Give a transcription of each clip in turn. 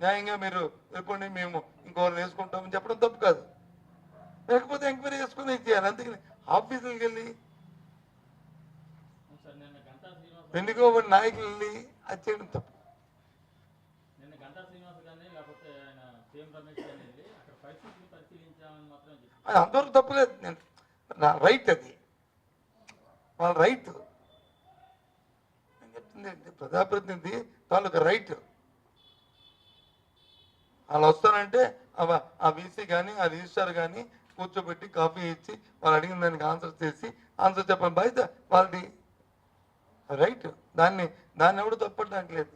న్యాయంగా మీరు వెళ్ళిపోండి, మేము ఇంకోరిని వేసుకుంటామని చెప్పడం తప్పు కాదు. లేకపోతే ఎంక్వైరీ చేసుకుని చేయాలి. అందుకని ఆఫీసులకు వెళ్ళి ఎన్నికోబడి నాయకులు వెళ్ళి అది చేయడం తప్పు. నిన్న గంటా శ్రీనివాస్ గారిని లేకపోతే ఆయన సీఎం రమేష్ గారిని వెళ్ళి అక్కడ పరిస్థితిని పరిశీలించామని మాత్రం అది అంతవరకు తప్పులేదు. నేను నా రైట్, అది వాళ్ళ రైట్. నేను చెప్తుంది ప్రజాప్రతినిధి తాలూకా రైట్. వాళ్ళు వస్తారంటే ఆ వీసీ కానీ ఆ రిజిస్ట్రార్ కానీ కూర్చోబెట్టి కాఫీ ఇచ్చి వాళ్ళు అడిగిన దానికి ఆన్సర్ చేసి ఆన్సర్ చెప్పని బాధ్యత వాళ్ళది రైట్. దాన్ని ఎవడు తప్పడానికి లేదు.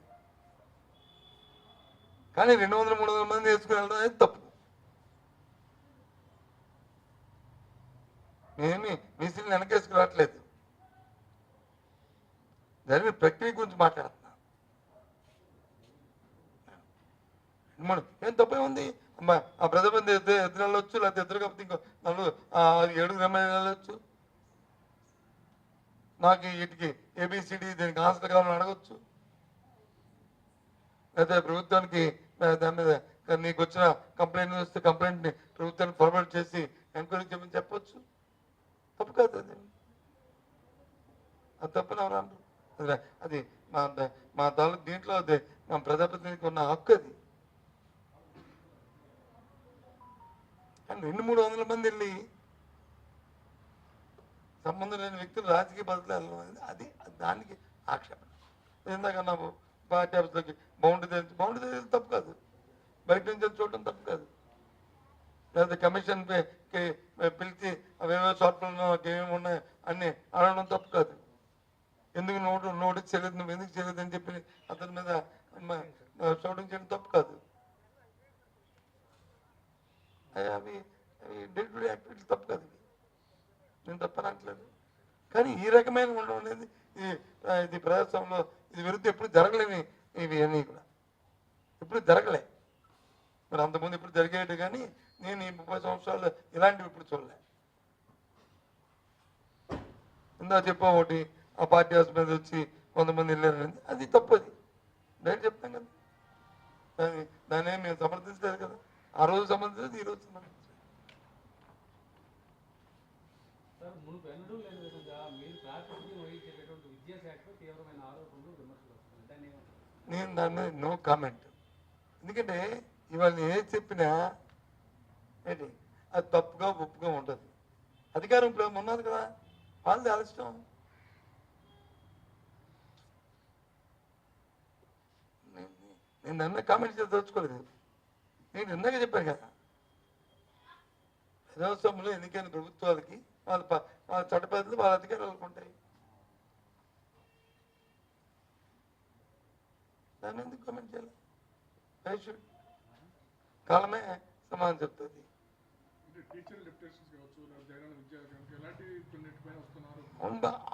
కానీ 200-300 మంది వేసుకుని వెళ్ళడం అనేది తప్పు. నేనేమి వీసీని వెనకేసుకు రావట్లేదు, జరిగిన ప్రక్రియ గురించి మాట్లాడుతున్నా. ఏం తప్పే ఉంది? ఆ ప్రజాపతి ఎదురు వెళ్ళొచ్చు, లేకపోతే ఎదురు కాకపోతే ఇంకో 7 ఎమ్మెల్యేలు వెళ్ళొచ్చు. నాకు వీటికి ఏబిసిడి దీనికి ఆన్సర్ కావాలని అడగచ్చు. లేకపోతే ప్రభుత్వానికి దాని మీద నీకు వచ్చిన కంప్లైంట్ వస్తే కంప్లైంట్ని ప్రభుత్వానికి ఫార్వర్డ్ చేసి ఎంక్వైరీ చేయమని చెప్పొచ్చు. తప్పు కాదు అది. అది తప్పని ఎవరు అన్నారు? అది మా తాలూకు దీంట్లో అదే మా ప్రజాప్రతినిధికి ఉన్న హక్కు అది. కానీ 200-300 మంది వెళ్ళి సంబంధం లేని వ్యక్తులు రాజకీయ పద్ధతులు వెళ్ళడం అది దానికి ఆక్షేపణ. ఇందాక నాకు పార్టీ ఆఫీసులకి బౌండరీ తప్పు కాదు, బయట నుంచి చూడటం తప్పు కాదు. లేకపోతే కమిషన్ పిలిచి అవేవో షార్ట్ఫాల్లో ఏమేమి ఉన్నాయో అన్నీ అడగడం తప్పు కాదు. ఎందుకు నోటీస్ చేయలేదు, నువ్వు ఎందుకు చేయలేదు అని చెప్పి అతని మీద షూటింగ్ చేయడం తప్పు కాదు. అవి డే టు డే యాక్టివిటీ తప్పు కాదు. నేను తప్పనట్లేదు. కానీ ఈ రకమైన ఉండడం అనేది ఇది ప్రజాస్వామ్యంలో ఇది విరుద్ధం ఎప్పుడు జరగలేని ఇవి అన్నీ కూడా ఎప్పుడు జరగలే. మరి అంతకుముందు ఇప్పుడు జరిగేది, కానీ నేను ఈ 30 సంవత్సరాలు ఇలాంటివి ఇప్పుడు చూడలే. ఇందా చెప్పా ఒకటి, ఆ పార్టీ హౌస్ మీద వచ్చి కొంతమంది వెళ్ళారని, అది తప్పు. అది డైరెక్ట్ చెప్తాం కదా, దాన్ని ఏం మేము సమర్థించలేదు కదా. ఆ రోజు సమర్థించలేదు, ఈ రోజు సమర్థించలేదు. నేను దాని మీద నో కామెంట్. ఎందుకంటే ఇవాళ నేను ఏది చెప్పినా ఏంటి అది తప్పుగా ఒప్పుగా ఉంటుంది. అధికారం ఇప్పుడు ఉన్నది కదా, వాళ్ళది ఆలస్యం. నేను దాని కామెంట్ చేసి దోచుకోలేదు. నేను ఇందాక చెప్పాను కదా, ప్రజాస్వామ్యంలో ఎన్నికైన ప్రభుత్వాలకి వాళ్ళ చట్టపద్ధతులు వాళ్ళ అధికారాలకు ఉంటాయి. దాన్ని ఎందుకు కామెంట్ చేయాలి? కాలమే సమాధానం చెప్తుంది.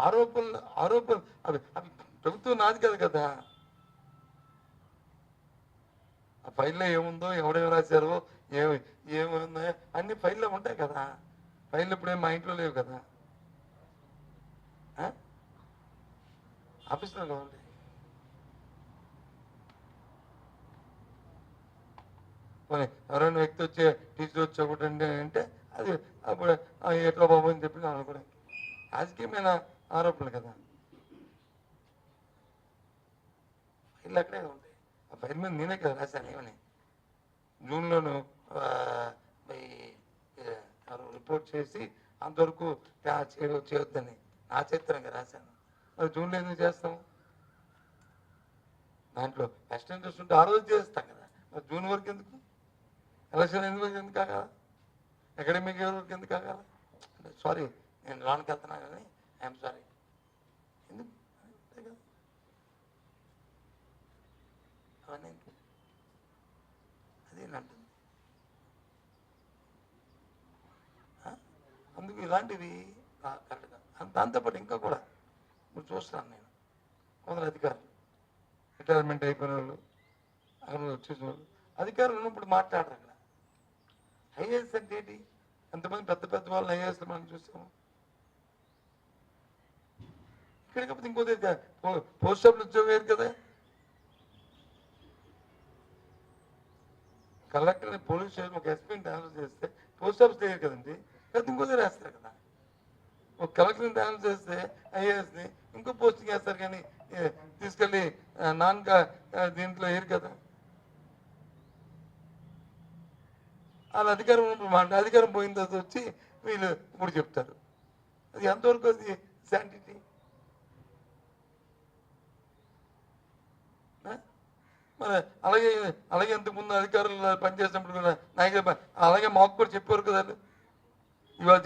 ఆరోపణలు అవి ప్రభుత్వం నాది కాదు కదా. ఆ ఫైల్లో ఏముందో, ఎవడేమి రాశారో, ఏమున్నాయో అన్ని ఫైల్లో ఉంటాయి కదా. ఫైళ్ళు ఇప్పుడేం మా ఇంట్లో లేవు కదా, ఆఫీస్లో కావాలి. ఎవరైనా వ్యక్తి వచ్చే టీచర్ వచ్చి ఒకటండి అంటే అది అప్పుడు ఎట్లా బాబు అని చెప్పి అనుకోవడానికి రాజకీయమైన ఆరోపణలు కదా. ఫైళ్ళు అక్కడే ఉంటాయి. ఆ ఫైల్ మీద నేనే కదా రాశాను. ఏమని జూన్లోను రిపోర్ట్ చేసి అంతవరకు చేయొద్దని నా చేతనంగా రాశాను. మరి జూన్లో ఎందుకు చేస్తాము? దాంట్లో బెస్ట్ ఇంట్రెస్ట్ ఉంటే ఆ రోజు చేస్తాం కదా. మరి జూన్ వరకు ఎందుకు? ఎలక్షన్ ఎందుకు కాగల? అకాడమిక్ ఇయర్ వరకు ఎందుకు కాగల? సారీ, నేను రానికి వెళ్తున్నా కానీ ఐఎమ్ సారీ. ఎందుకు అవన్నీ అదేనంటుంది. అందుకు ఇలాంటివి కరెక్ట్గా. దాంతోపాటు ఇంకా కూడా ఇప్పుడు చూస్తున్నాను నేను, కొందరు అధికారులు రిటైర్మెంట్ అయిపోయిన వాళ్ళు, అక్కడ వచ్చేసిన వాళ్ళు అధికారులు ఉన్నప్పుడు మాట్లాడరు. అక్కడ ఐఏఎస్ అంటే ఏంటి? ఎంతమంది పెద్ద పెద్ద వాళ్ళని ఐఏఎస్ మనం చూసాము. ఇక్కడ కాకపోతే ఇంకో పోస్ట్ ఆఫీస్ ఉద్యోగం ఏది కదా. కలెక్టర్ని పోలీస్ స్టేషన్ ఒక ఎస్పీని ట్రాన్స్ఫర్ చేస్తే పోస్ట్ ఆఫీస్ దగ్గర కదండి, లేదా ఇంకో దగ్గర వేస్తారు కదా. ఒక కలెక్టర్ని ట్రాన్స్ఫర్ చేస్తే ఐఏఎస్ని ఇంకో పోస్టింగ్ వేస్తారు, కానీ తీసుకెళ్ళి దీంట్లో వేయరు కదా. వాళ్ళ అధికారం ఉన్నప్పుడు మాట, అధికారం పోయిన తర్వాత వచ్చి వీళ్ళు ఇప్పుడు చెప్తారు. అది ఎంతవరకు అది శాంటిటీ? మరి అలాగే అలాగే ఇంతకుముందు అధికారులు పనిచేసినప్పుడు కూడా నాయకులు అలాగే మాకు కూడా చెప్పారు కదా ఇవాళ